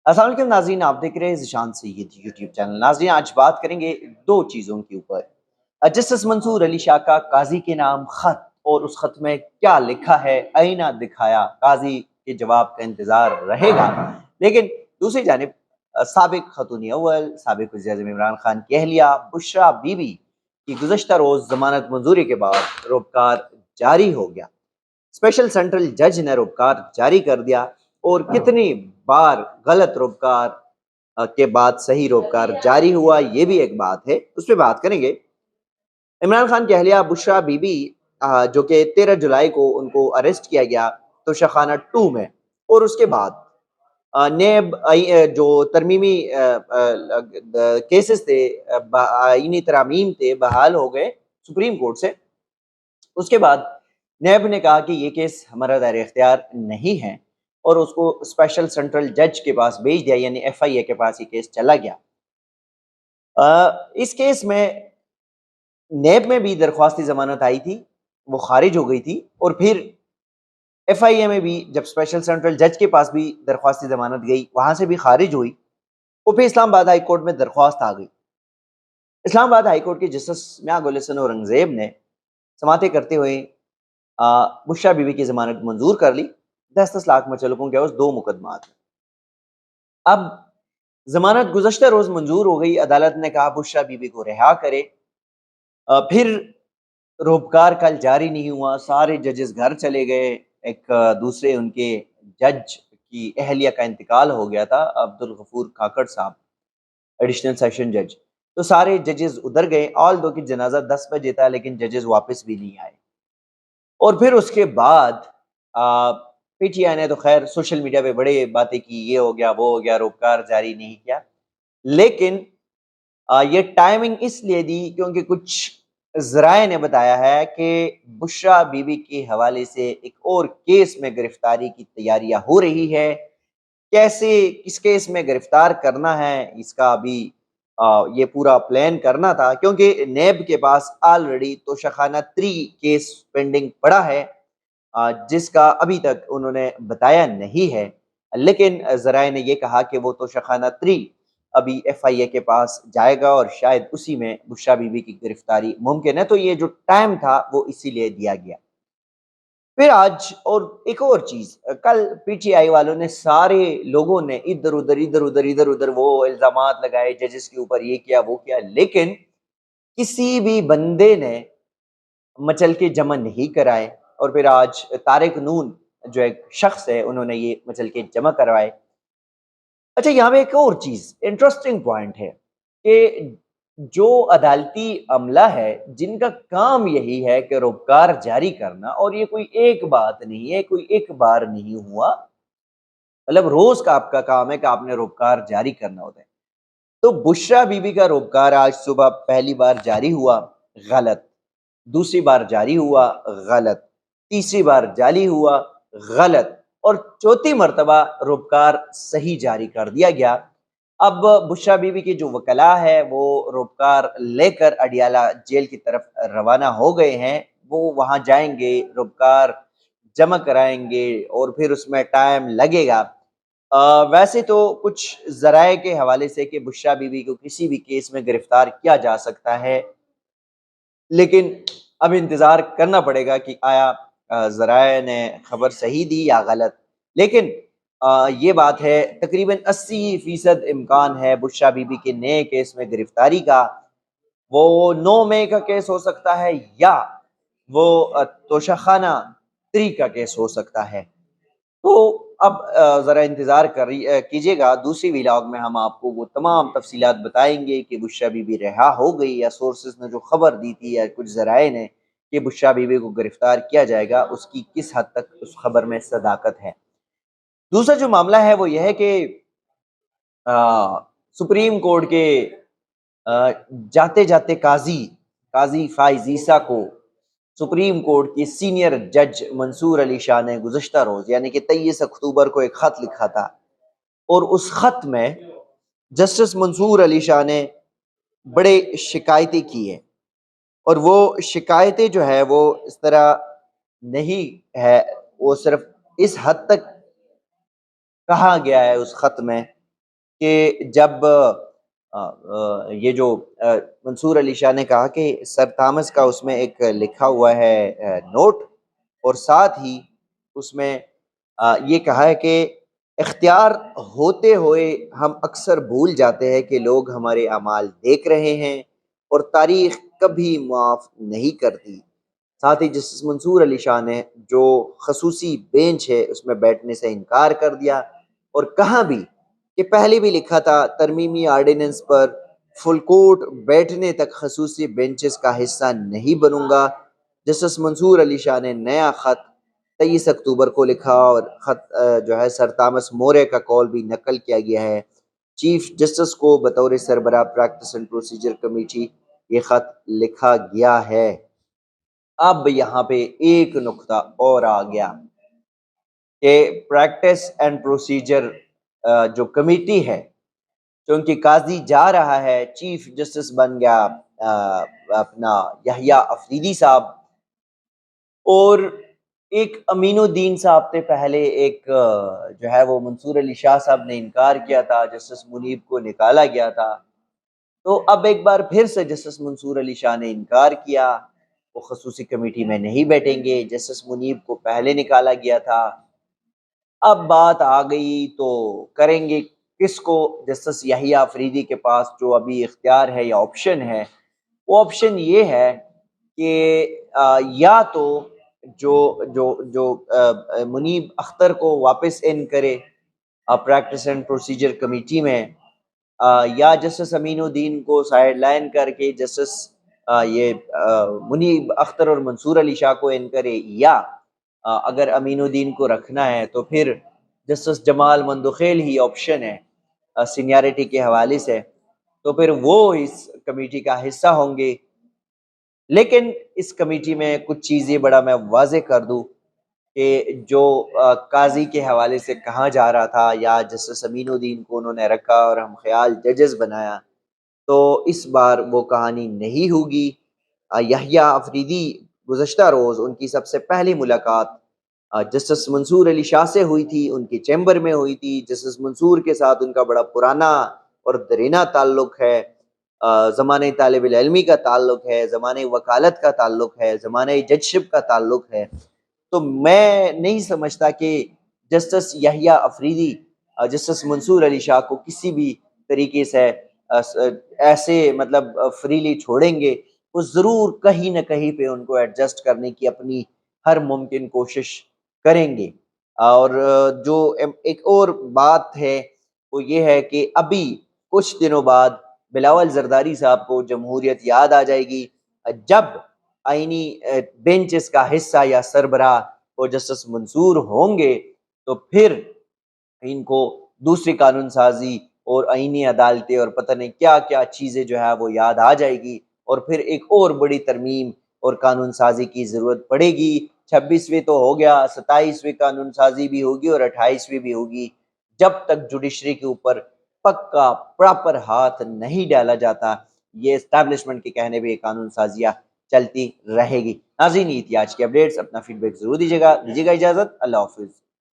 अस्सलाम वालेकुम नाज़रीन, आप देख रहे हैं ज़ीशान सैयद यूट्यूब चैनल। नाज़रीन, आज बात करेंगे दो चीज़ों के ऊपर। जस्टिस मंसूर अली शाह का काजी के नाम ख़त और उस ख़त में क्या लिखा है, आईना दिखाया, काजी के जवाब का इंतज़ार रहेगा। लेकिन दूसरी जानिब साबिक़ ख़ातून अव्वल, साबिक़ वज़ीर-ए-आज़म इमरान खान की अहलिया बुशरा बीबी की गुज़श्ता रोज़ ज़मानत मंजूरी के बाद रोबकार जारी हो गया। स्पेशल सेंट्रल जज ने रोबकार जारी कर दिया और कितनी बार गलत रोबकार के बाद सही रोबकार जारी हुआ, ये भी एक बात है, उस पर बात करेंगे। इमरान खान की अहलिया बुशरा बीबी जो कि 13 जुलाई को उनको अरेस्ट किया गया तोशाखाना 2 में, और उसके बाद नेब जो तरमीमी केसेस थे, आईनी तरामीम थे, बहाल हो गए सुप्रीम कोर्ट से। उसके बाद नैब ने कहा कि ये केस हमारा दायरे इख्तियार नहीं है और उसको स्पेशल सेंट्रल जज के पास भेज दिया, यानी एफआईए के पास ये केस चला गया। इस केस में नैब में भी दरख्वास्ती ज़मानत आई थी, वो खारिज हो गई थी, और फिर एफआईए में भी जब स्पेशल सेंट्रल जज के पास भी दरख्वास्ती ज़मानत गई, वहाँ से भी खारिज हुई, और फिर इस्लामाबाद हाई कोर्ट में दरख्वास्त आ गई। इस्लामाबाद हाई कोर्ट के जस्टिस मियां गुल हसन औरंगज़ेब ने समातें करते हुए बुशरा बीबी की ज़मानत मंजूर कर ली। 10-10 लाख मुतल्लकों के उस 2 मुकदमात में। अब ज़मानत गुज़श्ता रोज़ मंजूर हो गई। अदालत ने कहा बुशरा बीबी को रिहा करे। फिर रोबकार कल जारी नहीं हुआ, सारे जजेस घर चले गए। एक दूसरे उनके जज की अहलिया का इंतकाल हो गया था, अब्दुल गफूर काकड़ साहब, एडिशनल सेशन जज। तो सारे जजेस उधर गए, ऑल दो कि जनाजा 10 बजे था, लेकिन जजेस वापस भी नहीं आए। और फिर उसके बाद पीटीआई ने तो खैर सोशल मीडिया पे बड़े बातें की, ये हो गया, वो हो गया, रोबकार जारी नहीं किया। लेकिन ये टाइमिंग इसलिए दी क्योंकि कुछ ज़राए ने बताया है कि बुशरा बीबी के हवाले से एक और केस में गिरफ्तारी की तैयारियां हो रही है। कैसे, किस केस में गिरफ्तार करना है, इसका अभी ये पूरा प्लान करना था, क्योंकि नेब के पास ऑलरेडी तोशाखाना 3 केस पेंडिंग पड़ा है, जिसका अभी तक उन्होंने बताया नहीं है। लेकिन ज़राए ने ये कहा कि वो तोशाखाना 3 अभी एफआईए के पास जाएगा और शायद उसी में बुशरा बीबी की गिरफ्तारी मुमकिन है। तो ये जो टाइम था वो इसीलिए दिया गया। फिर आज और एक और चीज, कल पीटीआई वालों ने, सारे लोगों ने इधर उधर वो इल्जामात लगाए जजेस के ऊपर, ये किया वो किया, लेकिन किसी भी बंदे ने मचल के जमा नहीं कराए। और फिर आज तारिक नून जो एक शख्स है, उन्होंने ये मचल के जमा करवाए। अच्छा, यहाँ पे एक और चीज इंटरेस्टिंग पॉइंट है कि जो अदालती अमला है, जिनका काम यही है कि रोबकार जारी करना, और ये कोई एक बात नहीं है, कोई एक बार नहीं हुआ, मतलब रोज का आपका काम है कि आपने रोबकार जारी करना होता है। तो बुशरा बीबी का रोबकार आज सुबह पहली बार जारी हुआ, गलत। दूसरी बार जारी हुआ, गलत। तीसरी बार जारी हुआ, गलत। और चौथी मर्तबा रोबकार सही जारी कर दिया गया। अब बुशरा बीबी की जो वकला है, वो रोबकार लेकर अडियाला जेल की तरफ रवाना हो गए हैं। वो वहां जाएंगे, रोबकार जमा कराएंगे, और फिर उसमें टाइम लगेगा। वैसे तो कुछ ज़राए के हवाले से कि बुशरा बीबी को किसी भी केस में गिरफ्तार किया जा सकता है, लेकिन अब इंतज़ार करना पड़ेगा कि आया ज़राए ने खबर सही दी या गलत। लेकिन ये बात है, तकरीबन 80% इम्कान है बुशरा बीबी के नए केस में गिरफ्तारी का। वो 9 मई का केस हो सकता है, या वो तोशाखाना 3 का केस हो सकता है। तो अब ज़रा इंतज़ार कीजिएगा, दूसरी व्लॉग में हम आपको वो तमाम तफसीलात बताएंगे कि बुशरा बीबी रिहा हो गई, या सोर्सेज ने जो खबर दी थी, या कुछ ज़राए ने कि बुशरा बीबी को गिरफ्तार किया जाएगा, उसकी किस हद तक उस खबर में सदाकत है। दूसरा जो मामला है वो यह है कि अ, सुप्रीम कोर्ट के जाते जाते काजी काजी फाइज ईसा को सुप्रीम कोर्ट के सीनियर जज मंसूर अली शाह ने गुज़श्ता रोज़, यानी कि 23 अक्टूबर को एक ख़त लिखा था, और उस ख़त में जस्टिस मंसूर अली शाह ने बड़े शिकायतें की है। और वो शिकायतें जो है वो इस तरह नहीं है, वो सिर्फ इस हद तक कहा गया है उस ख़त में کہ جب یہ جو منصور علی شاہ نے کہا کہ سر تھامس کا اس میں ایک لکھا ہوا ہے نوٹ، اور ساتھ ہی اس میں یہ کہا ہے کہ اختیار ہوتے ہوئے ہم اکثر بھول جاتے ہیں کہ لوگ ہمارے اعمال دیکھ رہے ہیں اور تاریخ کبھی معاف نہیں کرتی۔ ساتھ ہی جسٹس منصور علی شاہ نے جو خصوصی بینچ ہے اس میں بیٹھنے سے انکار کر دیا، اور کہاں بھی کہ پہلے بھی لکھا تھا ترمیمی آرڈیننس پر فل کورٹ بیٹھنے تک خصوصی بینچز کا حصہ نہیں بنوں گا۔ جسٹس منصور علی شاہ نے نیا خط 23 اکتوبر کو لکھا، اور خط جو ہے سر تھامس مورے کا کال بھی نقل کیا گیا ہے۔ چیف جسٹس کو بطور سربراہ پریکٹس اینڈ پروسیجر کمیٹی یہ خط لکھا گیا ہے۔ اب یہاں پہ ایک نقطہ اور آ گیا کہ پریکٹس اینڈ پروسیجر جو کمیٹی ہے، چونکہ قاضی جا رہا ہے، چیف جسٹس بن گیا اپنا یحییٰ افریدی صاحب، اور ایک امین الدین صاحب سے پہلے ایک جو ہے وہ منصور علی شاہ صاحب نے انکار کیا تھا، جسٹس منیب کو نکالا گیا تھا، تو اب ایک بار پھر سے جسٹس منصور علی شاہ نے انکار کیا، وہ خصوصی کمیٹی میں نہیں بیٹھیں گے۔ جسٹس منیب کو پہلے نکالا گیا تھا، اب بات آ گئی تو کریں گے کس کو؟ جسٹس یحییٰ افریدی کے پاس جو ابھی اختیار ہے یا آپشن ہے، وہ آپشن یہ ہے کہ یا تو جو منیب اختر کو واپس ان کرے پریکٹس اینڈ پروسیجر کمیٹی میں، یا جسٹس امین الدین کو سائیڈ لائن کر کے جسٹس یہ منیب اختر اور منصور علی شاہ کو ان کرے، یا اگر امین الدین کو رکھنا ہے تو پھر جسٹس جمال مندوخیل ہی آپشن ہے سینیارٹی کے حوالے سے، تو پھر وہ اس کمیٹی کا حصہ ہوں گے۔ لیکن اس کمیٹی میں کچھ چیزیں بڑا میں واضح کر دوں کہ جو قاضی کے حوالے سے کہا جا رہا تھا، یا جسٹس امین الدین کو انہوں نے رکھا اور ہم خیال ججز بنایا، تو اس بار وہ کہانی نہیں ہوگی۔ یحییٰ افریدی گزشتہ روز ان کی سب سے پہلی ملاقات جسٹس منصور علی شاہ سے ہوئی تھی، ان کے چیمبر میں ہوئی تھی۔ جسٹس منصور کے ساتھ ان کا بڑا پرانا اور دیرینہ تعلق ہے، زمانہ طالب العلمی کا تعلق ہے، زمانہ وکالت کا تعلق ہے، زمانہ جج شپ کا تعلق ہے۔ تو میں نہیں سمجھتا کہ جسٹس یحییٰ افریدی جسٹس منصور علی شاہ کو کسی بھی طریقے سے ایسے مطلب فریلی چھوڑیں گے، وہ ضرور کہیں نہ کہیں پہ ان کو ایڈجسٹ کرنے کی اپنی ہر ممکن کوشش کریں گے۔ اور جو ایک اور بات ہے وہ یہ ہے کہ ابھی کچھ دنوں بعد بلاول زرداری صاحب کو جمہوریت یاد آ جائے گی، جب آئینی بینچز کا حصہ یا سربراہ وہ جسٹس منصور ہوں گے تو پھر ان کو دوسری قانون سازی اور آئینی عدالتیں اور پتہ نہیں کیا کیا چیزیں جو ہے وہ یاد آ جائے گی، اور پھر ایک اور بڑی ترمیم اور قانون سازی کی ضرورت پڑے گی۔ 26ویں تو ہو گیا، 27ویں قانون سازی بھی ہوگی اور 28ویں بھی ہوگی۔ جب تک جوڈیشری کے اوپر پکا پراپر ہاتھ نہیں ڈالا جاتا، یہ اسٹیبلشمنٹ کے کہنے پہ یہ قانون سازیاں چلتی رہے گی۔ ناظرین، یہ تھی آج کی اپڈیٹس، اپنا فیڈ بیک ضرور دیجیے گا اجازت، اللہ حافظ۔